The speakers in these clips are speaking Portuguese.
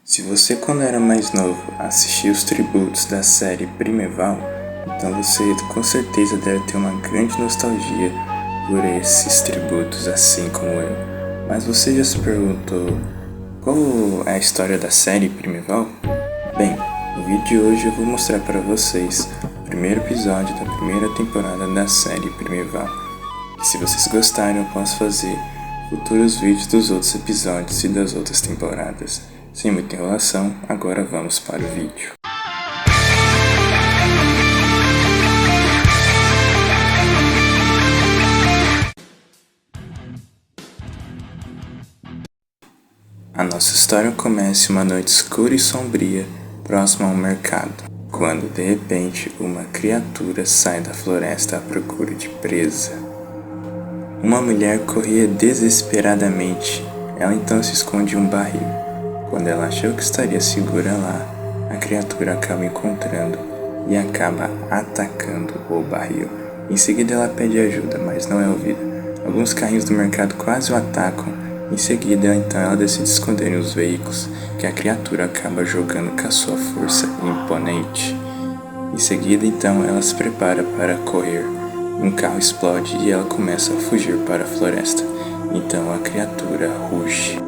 Se você, quando era mais novo, assistia os tributos da série Primeval, então você com certeza deve ter uma grande nostalgia por esses tributos, assim como eu. Mas você já se perguntou qual é a história da série Primeval? Bem, no vídeo de hoje eu vou mostrar para vocês o primeiro episódio da primeira temporada da série Primeval. E se vocês gostarem, eu posso fazer futuros vídeos dos outros episódios e das outras temporadas. Sem muita enrolação, agora vamos para o vídeo. A nossa história começa em uma noite escura e sombria, próxima a um mercado, quando de repente uma criatura sai da floresta à procura de presa. Uma mulher corria desesperadamente. Ela então se esconde em um barril. Quando ela achou que estaria segura lá, a criatura acaba encontrando e acaba atacando o barril. Em seguida ela pede ajuda, mas não é ouvida. Alguns carrinhos do mercado quase o atacam. Em seguida, então, ela decide se esconder em os veículos, que a criatura acaba jogando com a sua força imponente. Em seguida, então, ela se prepara para correr. Um carro explode e ela começa a fugir para a floresta. Então a criatura ruge.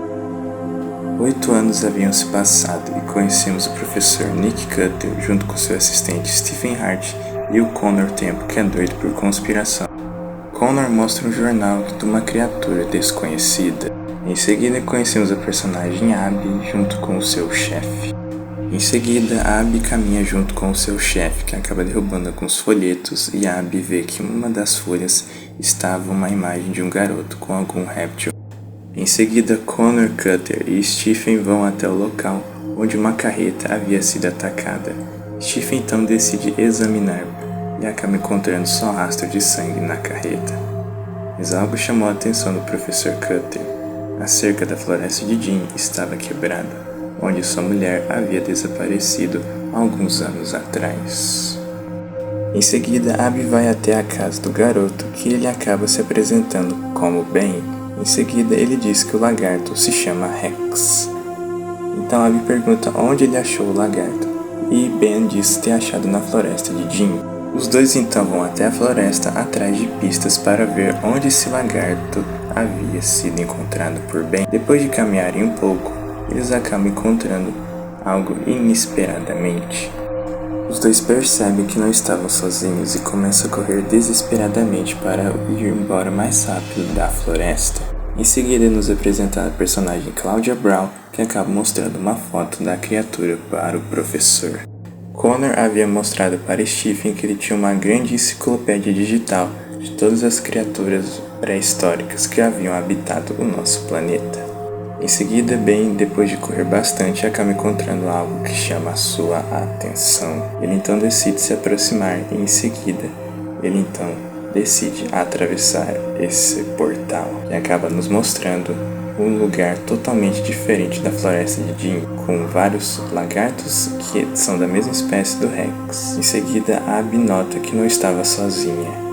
8 anos haviam se passado e conhecemos o professor Nick Cutter junto com seu assistente Stephen Hart e o Connor Tempo, que é doido por conspiração. Connor mostra um jornal de uma criatura desconhecida. Em seguida conhecemos a personagem Abby junto com o seu chefe. Em seguida, Abby caminha junto com o seu chefe, que acaba derrubando alguns folhetos, e Abby vê que em uma das folhas estava uma imagem de um garoto com algum réptil. Em seguida, Connor, Cutter e Stephen vão até o local onde uma carreta havia sido atacada. Stephen então decide examinar e acaba encontrando só rastro de sangue na carreta. Mas algo chamou a atenção do professor Cutter. A cerca da floresta de Jim estava quebrada, onde sua mulher havia desaparecido alguns anos atrás. Em seguida, Abby vai até a casa do garoto, que ele acaba se apresentando como Ben. Em seguida, ele diz que o lagarto se chama Rex. Então Abby pergunta onde ele achou o lagarto, e Ben diz ter achado na floresta de Jim. Os dois então vão até a floresta atrás de pistas para ver onde esse lagarto havia sido encontrado por Ben. Depois de caminharem um pouco, eles acabam encontrando algo inesperadamente. Os dois percebem que não estavam sozinhos e começam a correr desesperadamente para ir embora mais rápido da floresta. Em seguida é nos apresentada a personagem Claudia Brown, que acaba mostrando uma foto da criatura para o professor. Connor havia mostrado para Stephen que ele tinha uma grande enciclopédia digital de todas as criaturas pré-históricas que haviam habitado o nosso planeta. Em seguida, Ben, depois de correr bastante, acaba encontrando algo que chama a sua atenção. Ele então decide se aproximar e em seguida, ele então decide atravessar esse portal, que acaba nos mostrando um lugar totalmente diferente da floresta de Jim, com vários lagartos que são da mesma espécie do Rex. Em seguida, Abby nota que não estava sozinha.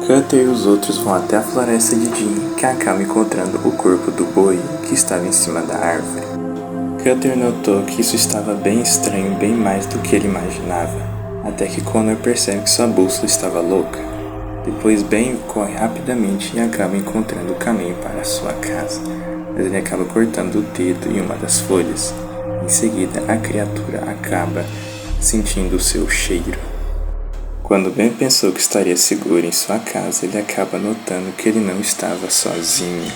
Cutter e os outros vão até a floresta de Jim, que acaba encontrando o corpo do boi que estava em cima da árvore. Cutter notou que isso estava bem estranho, bem mais do que ele imaginava, até que Connor percebe que sua bússola estava louca. Depois Ben corre rapidamente e acaba encontrando o caminho para sua casa, mas ele acaba cortando o dedo em uma das folhas. Em seguida, a criatura acaba sentindo o seu cheiro. Quando Ben pensou que estaria seguro em sua casa, ele acaba notando que ele não estava sozinho.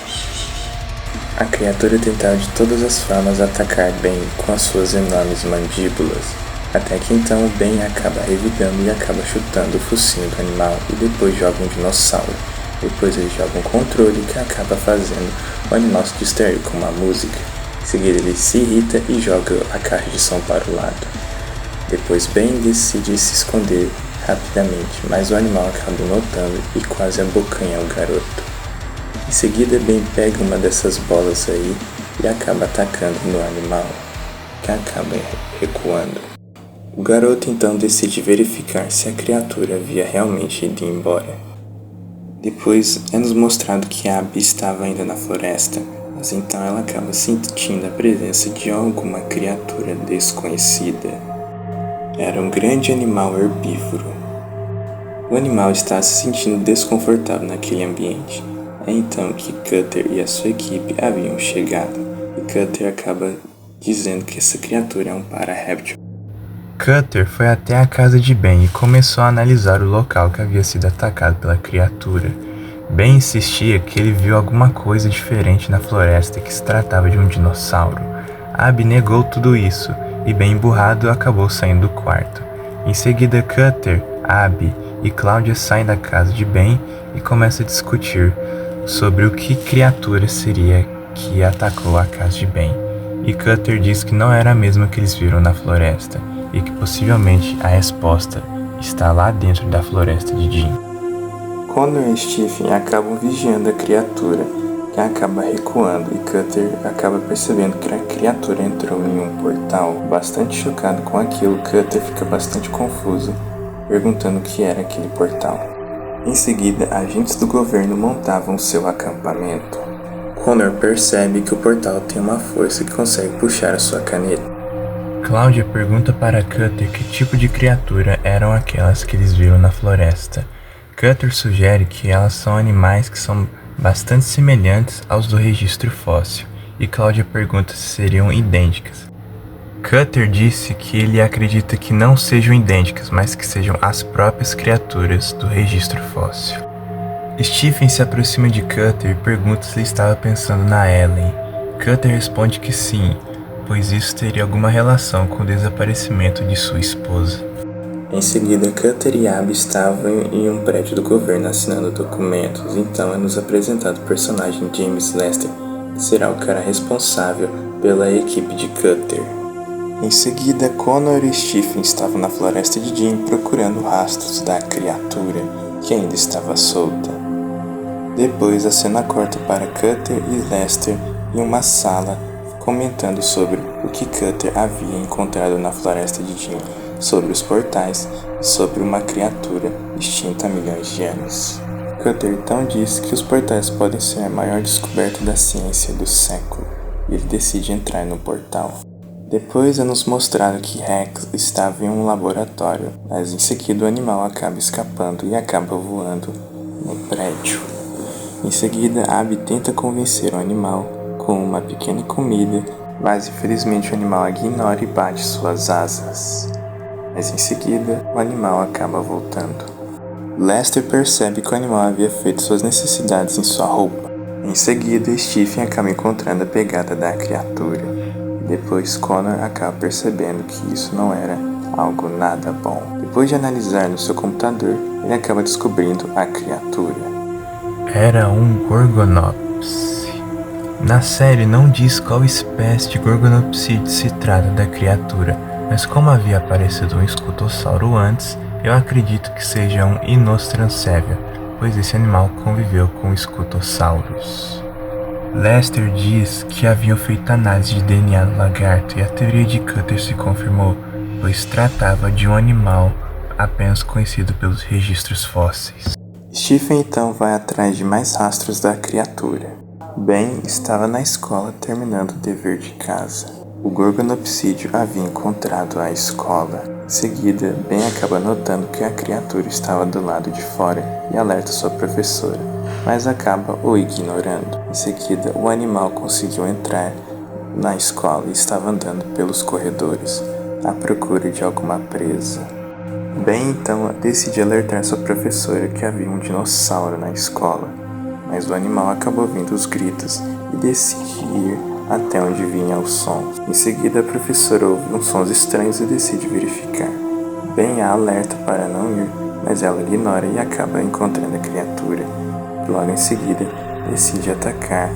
A criatura tentava de todas as formas atacar Ben com as suas enormes mandíbulas, até que então Ben acaba revidando e acaba chutando o focinho do animal e depois joga um dinossauro. Depois ele joga um controle que acaba fazendo o animal se distrair com uma música. Em seguida ele se irrita e joga a caixa de som para o lado. Depois Ben decide se esconder rapidamente, mas o animal acaba notando e quase abocanha o garoto. Em seguida, Ben pega uma dessas bolas aí e acaba atacando no animal, que acaba recuando. O garoto então decide verificar se a criatura havia realmente ido embora. Depois é nos mostrado que Abby estava ainda na floresta, mas então ela acaba sentindo a presença de alguma criatura desconhecida. Era um grande animal herbívoro. O animal estava se sentindo desconfortável naquele ambiente. É então que Cutter e a sua equipe haviam chegado, e Cutter acaba dizendo que essa criatura é um para-réptil. Cutter foi até a casa de Ben e começou a analisar o local que havia sido atacado pela criatura. Ben insistia que ele viu alguma coisa diferente na floresta e que se tratava de um dinossauro. Abby negou tudo isso e, bem emburrado, acabou saindo do quarto. Em seguida, Cutter, Abby e Claudia saem da casa de Ben e começam a discutir sobre o que criatura seria que atacou a casa de Ben. E Cutter diz que não era a mesma que eles viram na floresta e que possivelmente a resposta está lá dentro da floresta de Jim. Connor e Stephen acabam vigiando a criatura, que acaba recuando, e Cutter acaba percebendo que a criatura entrou em um portal. Bastante chocado com aquilo, Cutter fica bastante confuso, perguntando o que era aquele portal. Em seguida, agentes do governo montavam seu acampamento. Connor percebe que o portal tem uma força que consegue puxar a sua caneta. Claudia pergunta para Cutter que tipo de criatura eram aquelas que eles viram na floresta. Cutter sugere que elas são animais que são bastante semelhantes aos do registro fóssil, e Claudia pergunta se seriam idênticas. Cutter disse que ele acredita que não sejam idênticas, mas que sejam as próprias criaturas do registro fóssil. Stephen se aproxima de Cutter e pergunta se ele estava pensando na Ellen. Cutter responde que sim, pois isso teria alguma relação com o desaparecimento de sua esposa. Em seguida, Cutter e Abby estavam em um prédio do governo assinando documentos. Então é nos apresentado o personagem James Lester, que será o cara responsável pela equipe de Cutter. Em seguida, Connor e Stephen estavam na floresta de Jim procurando rastros da criatura, que ainda estava solta. Depois a cena corta para Cutter e Lester em uma sala, comentando sobre o que Cutter havia encontrado na floresta de Jim, sobre os portais e sobre uma criatura extinta há milhões de anos. Cutter então diz que os portais podem ser a maior descoberta da ciência do século, e ele decide entrar no portal. Depois é nos mostrado que Rex estava em um laboratório, mas em seguida o animal acaba escapando e acaba voando no prédio. Em seguida, Abby tenta convencer o animal com uma pequena comida, mas infelizmente o animal ignora e bate suas asas. Mas em seguida, o animal acaba voltando. Lester percebe que o animal havia feito suas necessidades em sua roupa. Em seguida, Stephen acaba encontrando a pegada da criatura. Depois, Connor acaba percebendo que isso não era algo nada bom. Depois de analisar no seu computador, ele acaba descobrindo a criatura. Era um Gorgonopsi. Na série não diz qual espécie de Gorgonopside se trata da criatura, mas como havia aparecido um escutossauro antes, eu acredito que seja um Inostrancevia, pois esse animal conviveu com escutossauros. Lester diz que haviam feito análise de DNA no lagarto e a teoria de Cutter se confirmou, pois tratava de um animal apenas conhecido pelos registros fósseis. Stephen então vai atrás de mais rastros da criatura. Ben estava na escola terminando o dever de casa. O Gorgonopsídeo havia encontrado a escola. Em seguida, Ben acaba notando que a criatura estava do lado de fora e alerta sua professora, mas acaba o ignorando. Em seguida, o animal conseguiu entrar na escola e estava andando pelos corredores, à procura de alguma presa. Ben então decide alertar sua professora que havia um dinossauro na escola, mas o animal acabou ouvindo os gritos e decide ir até onde vinham os sons. Em seguida, a professora ouve uns sons estranhos e decide verificar. Ben a alerta para não ir, mas ela ignora e acaba encontrando a criatura, que logo em seguida decide atacar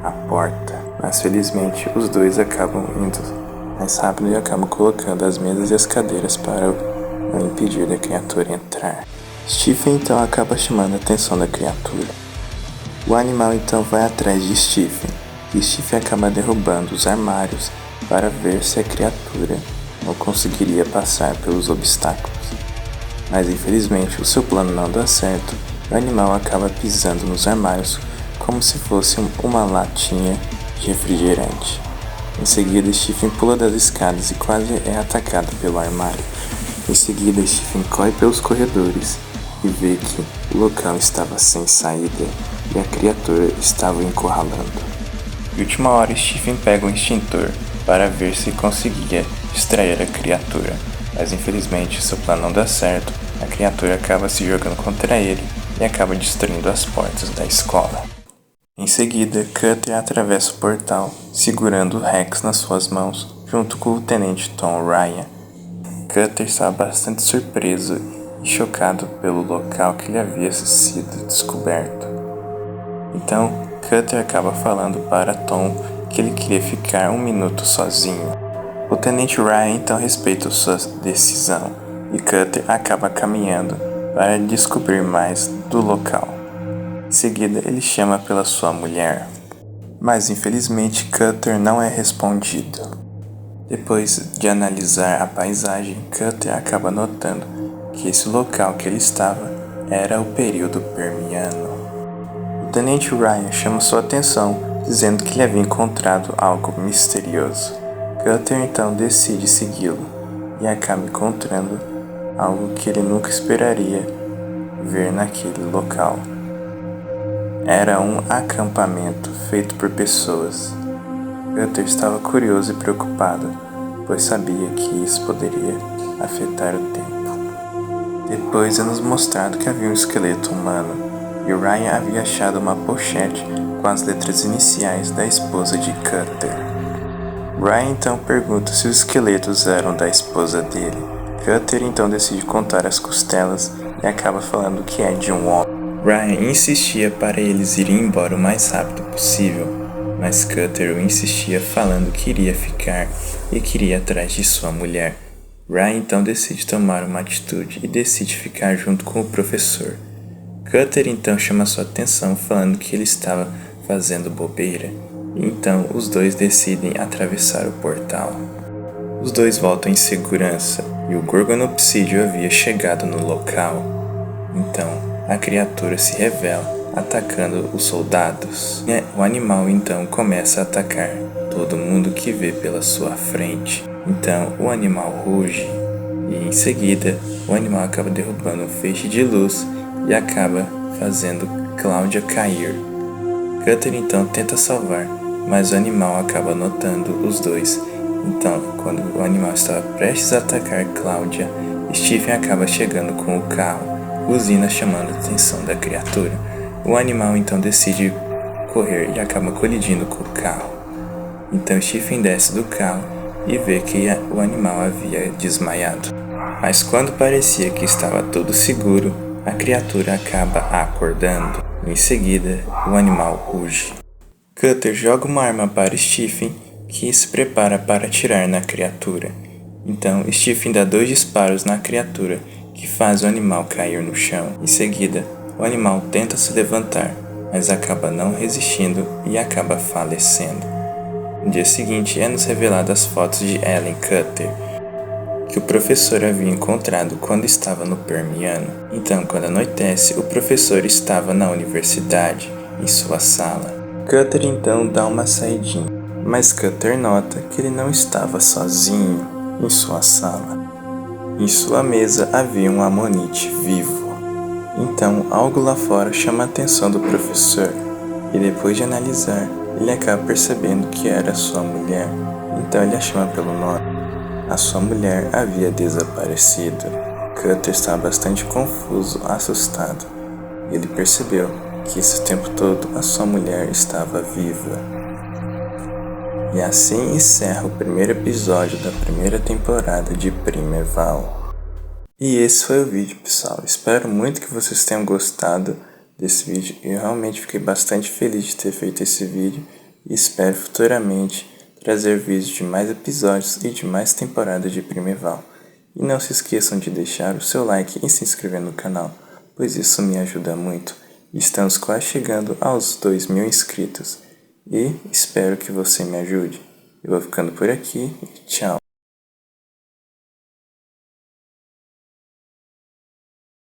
a porta. Mas felizmente os dois acabam indo mais rápido e acabam colocando as mesas e as cadeiras para não impedir da criatura entrar. Stephen então acaba chamando a atenção da criatura. O animal então vai atrás de Stephen, e Stephen acaba derrubando os armários para ver se a criatura não conseguiria passar pelos obstáculos. Mas infelizmente o seu plano não dá certo, e o animal acaba pisando nos armários como se fosse uma latinha de refrigerante. Em seguida, Stephen pula das escadas e quase é atacado pelo armário. Em seguida, Stephen corre pelos corredores e vê que o local estava sem saída e a criatura estava o encurralando. De última hora, Stephen pega um extintor para ver se conseguia distrair a criatura, mas infelizmente seu plano não dá certo. A criatura acaba se jogando contra ele e acaba destruindo as portas da escola. Em seguida, Cutter atravessa o portal, segurando o Rex nas suas mãos, junto com o tenente Tom Ryan. Cutter estava bastante surpreso e chocado pelo local que lhe havia sido descoberto. Então, Cutter acaba falando para Tom que ele queria ficar 1 minuto sozinho. O tenente Ryan então respeita sua decisão e Cutter acaba caminhando para descobrir mais do local. Em seguida, ele chama pela sua mulher, mas infelizmente Cutter não é respondido. Depois de analisar a paisagem, Cutter acaba notando que esse local que ele estava era o período permiano. O tenente Ryan chama sua atenção, dizendo que ele havia encontrado algo misterioso. Cutter então decide segui-lo e acaba encontrando algo que ele nunca esperaria ver naquele local. Era um acampamento feito por pessoas. Cutter estava curioso e preocupado, pois sabia que isso poderia afetar o tempo. Depois é nos mostrado que havia um esqueleto humano, e Ryan havia achado uma pochete com as letras iniciais da esposa de Cutter. Ryan então pergunta se os esqueletos eram da esposa dele. Cutter então decide contar as costelas e acaba falando que é de um homem. Ryan insistia para eles irem embora o mais rápido possível, mas Cutter o insistia falando que iria ficar e queria ir atrás de sua mulher. Ryan então decide tomar uma atitude e decide ficar junto com o professor. Cutter então chama sua atenção falando que ele estava fazendo bobeira. Então, os dois decidem atravessar o portal. Os dois voltam em segurança e o Gorgonopsídeo havia chegado no local. Então, a criatura se revela, atacando os soldados. O animal então começa a atacar todo mundo que vê pela sua frente. Então, o animal ruge e, em seguida, o animal acaba derrubando um feixe de luz e acaba fazendo Cláudia cair. Cutter então tenta salvar, mas o animal acaba notando os dois. Então, quando o animal estava prestes a atacar Cláudia, Stephen acaba chegando com o carro, buzina chamando a atenção da criatura. O animal então decide correr e acaba colidindo com o carro. Então Stephen desce do carro e vê que o animal havia desmaiado. Mas quando parecia que estava tudo seguro, a criatura acaba acordando. Em seguida, o animal ruge. Cutter joga uma arma para Stephen, que se prepara para atirar na criatura. Então, Stephen dá 2 disparos na criatura, que faz o animal cair no chão. Em seguida, o animal tenta se levantar, mas acaba não resistindo e acaba falecendo. No dia seguinte, é-nos revelado as fotos de Ellen Cutter, que o professor havia encontrado quando estava no Permiano. Então, quando anoitece, o professor estava na universidade, em sua sala. Cutter então dá uma saidinha, mas Cutter nota que ele não estava sozinho em sua sala. Em sua mesa havia um amonite vivo. Então, algo lá fora chama a atenção do professor, e depois de analisar, ele acaba percebendo que era sua mulher. Então ele a chama pelo nome. A sua mulher havia desaparecido. Cutter estava bastante confuso, assustado. Ele percebeu que esse tempo todo a sua mulher estava viva. E assim encerra o primeiro episódio da primeira temporada de Primeval. E esse foi o vídeo, pessoal. Espero muito que vocês tenham gostado desse vídeo. Eu realmente fiquei bastante feliz de ter feito esse vídeo e espero futuramente trazer vídeos de mais episódios e de mais temporadas de Primeval. E não se esqueçam de deixar o seu like e se inscrever no canal, pois isso me ajuda muito. Estamos quase chegando aos 2.000 inscritos e espero que você me ajude. Eu vou ficando por aqui e tchau!